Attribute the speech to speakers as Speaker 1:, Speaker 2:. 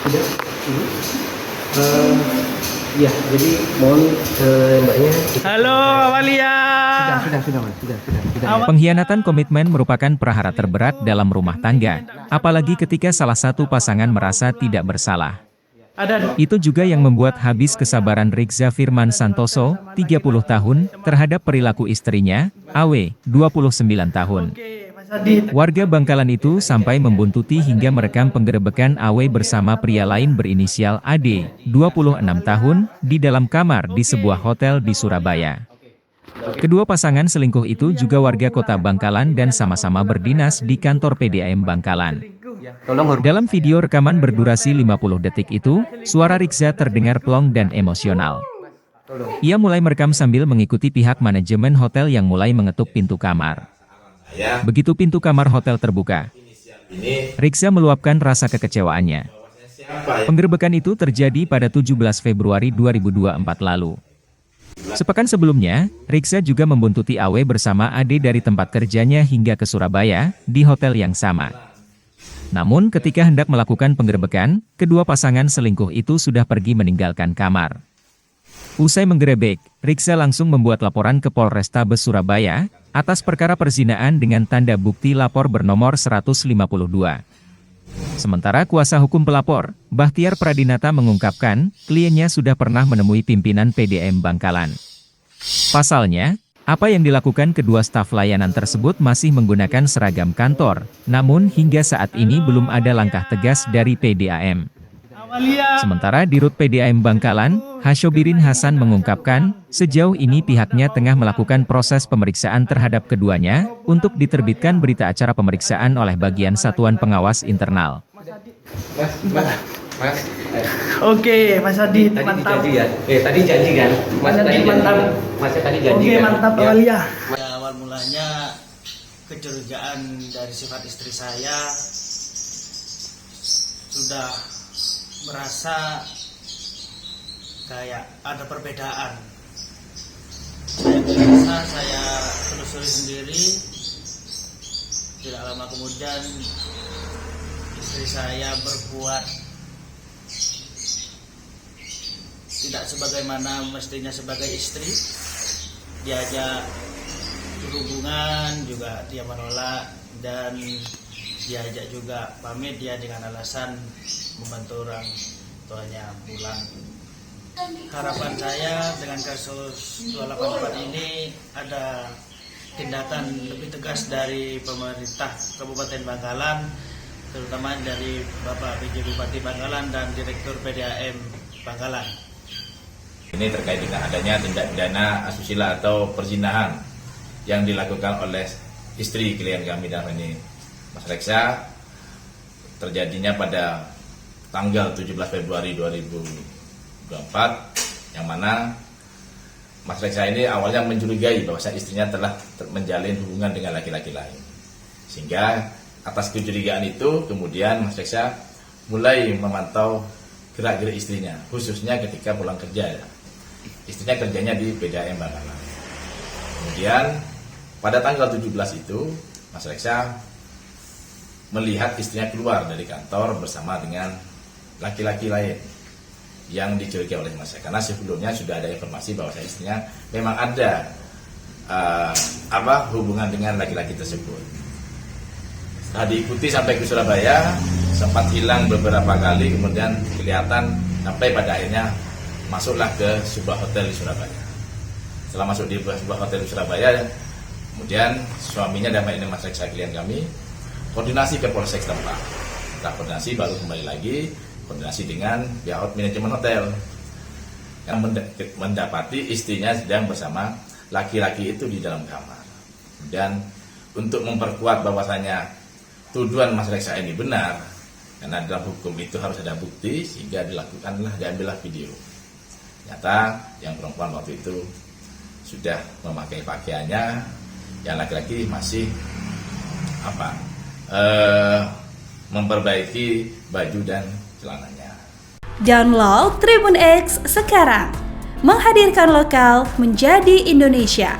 Speaker 1: Sudah? Ya, jadi mohon mbaknya.
Speaker 2: Halo, Awalia.
Speaker 1: Sudah.
Speaker 3: Pengkhianatan komitmen merupakan prahara terberat dalam rumah tangga, apalagi ketika salah satu pasangan merasa tidak bersalah. Itu juga yang membuat habis kesabaran Rikza Firman Santoso, 30 tahun, terhadap perilaku istrinya, Awe, 29 tahun. Warga Bangkalan itu sampai membuntuti hingga merekam penggerebekan Awe bersama pria lain berinisial AD, 26 tahun, di dalam kamar di sebuah hotel di Surabaya. Kedua pasangan selingkuh itu juga warga kota Bangkalan dan sama-sama berdinas di kantor PDAM Bangkalan. Dalam video rekaman berdurasi 50 detik itu, suara Rikza terdengar plong dan emosional. Ia mulai merekam sambil mengikuti pihak manajemen hotel yang mulai mengetuk pintu kamar. Begitu pintu kamar hotel terbuka, Rikza meluapkan rasa kekecewaannya. Penggerebekan itu terjadi pada 17 Februari 2024 lalu. Sepekan sebelumnya, Rikza juga membuntuti Awe bersama Ade dari tempat kerjanya hingga ke Surabaya, di hotel yang sama. Namun ketika hendak melakukan penggerebekan, kedua pasangan selingkuh itu sudah pergi meninggalkan kamar. Usai menggerebek, Rikza langsung membuat laporan ke Polrestabes Surabaya, atas perkara perzinaan dengan tanda bukti lapor bernomor 152. Sementara kuasa hukum pelapor, Bahtiar Pradinata mengungkapkan, kliennya sudah pernah menemui pimpinan PDAM Bangkalan. Pasalnya, apa yang dilakukan kedua staf layanan tersebut masih menggunakan seragam kantor, namun hingga saat ini belum ada langkah tegas dari PDAM. Sementara di Rut PDAM Bangkalan, Hasyobirin Hasan mengungkapkan, sejauh ini pihaknya tengah melakukan proses pemeriksaan terhadap keduanya, untuk diterbitkan berita acara pemeriksaan oleh bagian Satuan Pengawas Internal.
Speaker 1: Mas.
Speaker 2: Oke, Mas Adit,
Speaker 1: Tadi
Speaker 2: mantap.
Speaker 1: janji ya? Tadi janji kan?
Speaker 2: Mas Adit, mantap.
Speaker 1: Mas tadi janji
Speaker 2: Oke,
Speaker 1: kan?
Speaker 2: mantap,
Speaker 1: Ya.
Speaker 2: Awalia.
Speaker 4: Awal mulanya kecurigaan dari sifat istri saya sudah merasa kayak ada perbedaan. Saya merasa saya telusuri sendiri. Tidak lama kemudian istri saya berbuat tidak sebagaimana mestinya sebagai istri. Diajak berhubungan juga dia menolak, dan diajak juga pamit dia dengan alasan membantu orang tuanya pulang. Harapan saya dengan kasus 284 ini ada tindakan lebih tegas dari pemerintah Kabupaten Bangkalan, terutama dari Bapak PJ Bupati Bangkalan dan Direktur PDAM Bangkalan.
Speaker 5: Ini terkait dengan adanya tindak pidana asusila atau perzinahan yang dilakukan oleh istri klien kami dalam ini, Mas Rikza, terjadinya pada tanggal 17 Februari 2024, yang mana Mas Rikza ini awalnya mencurigai bahwa istrinya telah menjalin hubungan dengan laki-laki lain. Sehingga atas kecurigaan itu kemudian Mas Rikza mulai memantau gerak-gerik istrinya, khususnya ketika pulang kerja. Istrinya kerjanya di PDAM Bangkalan. Kemudian pada tanggal 17 itu Mas Rikza melihat istrinya keluar dari kantor bersama dengan laki-laki lain yang dicurigai oleh Mas Rikza. Karena sebelumnya sudah ada informasi bahwa istrinya memang ada hubungan dengan laki-laki tersebut. Setelah diikuti sampai ke Surabaya, sempat hilang beberapa kali, kemudian kelihatan sampai pada akhirnya masuklah ke sebuah hotel di Surabaya. Setelah masuk di sebuah hotel di Surabaya, kemudian suaminya dan Mas Rikza klien kami koordinasi ke Polsek setempat. Setelah koordinasi baru kembali lagi koordinasi dengan pihak manajemen hotel yang mendapati istrinya sedang bersama laki-laki itu di dalam kamar. Dan untuk memperkuat bahwasanya tuduhan Mas Rikza ini benar, karena dalam hukum itu harus ada bukti, sehingga diambillah video. Ternyata yang perempuan waktu itu sudah memakai pakaiannya, yang laki-laki masih memperbaiki baju dan celananya.
Speaker 6: Download Tribun X sekarang, menghadirkan lokal menjadi Indonesia.